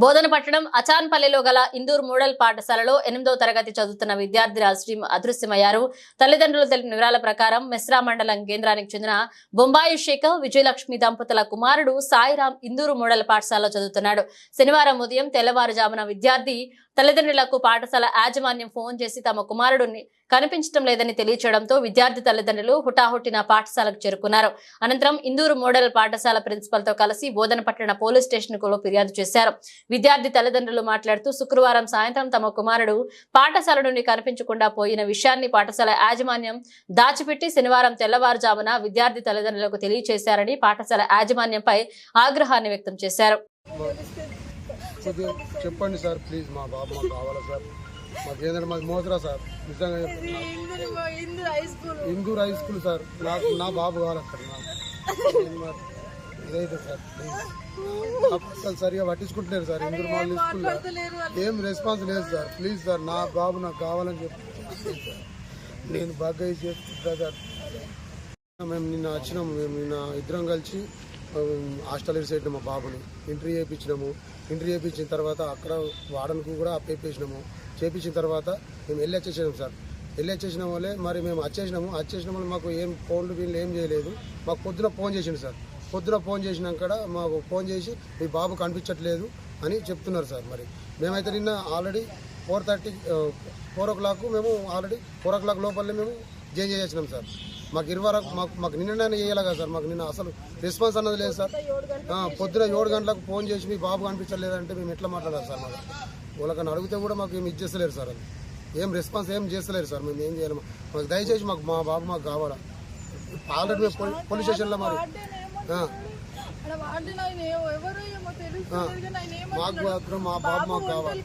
బోధనపట్టణం అచాన్పల్లిలో గల ఇందూర్ మోడల్ పాఠశాలలో 8వ తరగతి చదువుతున్న విద్యార్థి రాజశ్రీ అదృశ్యమయ్యారు. తల్లిదండ్రులు తెలిపిన వివరాల ప్రకారం మెస్రా మండలం కేంద్రానికి చెందిన బొంబాయి శేఖర్ విజయలక్ష్మి దంపతుల కుమారుడు సాయిరాం ఇందూర్ మోడల్ పాఠశాలలో చదువుతున్నాడు. శనివారం ఉదయం తెల్లవారుజామున విద్యార్థి తల్లిదండ్రులకు పాఠశాల యాజమాన్యం ఫోన్ చేసి తమ కుమారుడిని కనిపించడం లేదని తెలియచేయడంతో విద్యార్థి తల్లిదండ్రులు హుటాహుటిన పాఠశాలకు చేరుకున్నారు. అనంతరం ఇందూరు మోడల్ పాఠశాల ప్రిన్సిపల్ తో కలిసి బోధనపట్టణ పోలీస్ స్టేషన్ కు ఫిర్యాదు చేశారు. విద్యార్థి తల్లిదండ్రులు మాట్లాడుతూ శుక్రవారం సాయంత్రం తమ కుమారుడు పాఠశాల నుండి కనిపించకుండా పోయిన విషయాన్ని పాఠశాల యాజమాన్యం దాచిపెట్టి శనివారం తెల్లవారుజామున విద్యార్థి తల్లిదండ్రులకు తెలియజేశారని పాఠశాల యాజమాన్యంపై ఆగ్రహాన్ని వ్యక్తం చేశారు. చెప్పండి సార్, ప్లీజ్ మా బాబు మాకు కావాలా సార్. మాకు ఏంటంటే మాకు మోసరా సార్, నిజంగా ఇందూర్ హై స్కూల్ సార్. నాకు నా బాబు కావాలి సార్. ఇదైతే సార్ అసలు సరిగా పట్టించుకుంటలేరు సార్. ఇందూర్ మోడల్ స్కూల్లో ఏం రెస్పాన్స్ లేదు సార్. ప్లీజ్ సార్, నా బాబు నాకు కావాలని చెప్పి నేను బాగా చేస్తుంటా సార్. మేము నిన్న వచ్చినాము, మేము నిన్న ఇద్దరం కలిసి హాస్టల్ సైడ్ మా బాబుని ఎంట్రీ చేయించినాము. ఎంట్రీ చేయించిన తర్వాత అక్కడ వాడనికి కూడా అప్పేసినాము. చేయించిన తర్వాత మేము వెళ్ళి వచ్చేసినాము సార్. వెళ్ళి వచ్చేసిన వాళ్ళే మరి మేము వచ్చేసిన వాళ్ళు మాకు ఏం ఫోన్లు వీళ్ళు ఏం చేయలేదు. మాకు పొద్దున ఫోన్ చేసిండు సార్. పొద్దున ఫోన్ చేసినాక మాకు ఫోన్ చేసి మీ బాబు కనిపించట్లేదు అని చెప్తున్నారు సార్. మరి మేమైతే నిన్న ఆల్రెడీ 4 o'clock మేము ఆల్రెడీ 4 o'clock లోపలనే మేము జాయిన్ చేసినాం సార్. మాకు 20 మాకు నిన్ననే చేయాలి కదా సార్. మాకు నిన్న అసలు రెస్పాన్స్ అన్నది లేదు సార్. పొద్దున 7 గంటలకు ఫోన్ చేసి మీ బాబు కనిపించలేదంటే మేము ఎట్లా మాట్లాడాలి సార్? మాకు వాళ్ళకన్నా అడిగితే కూడా మాకు ఏమి ఇచ్చేస్తలేరు సార్. అది ఏం రెస్పాన్స్ ఏం చేస్తలేరు సార్. మేము ఏం చేయాలి? మాకు దయచేసి మా బాబు మాకు కావాలా. ఆల్రెడీ మేము పోలీస్ స్టేషన్లో మరి మాకు మాత్రం మా బాబు మాకు కావాలి.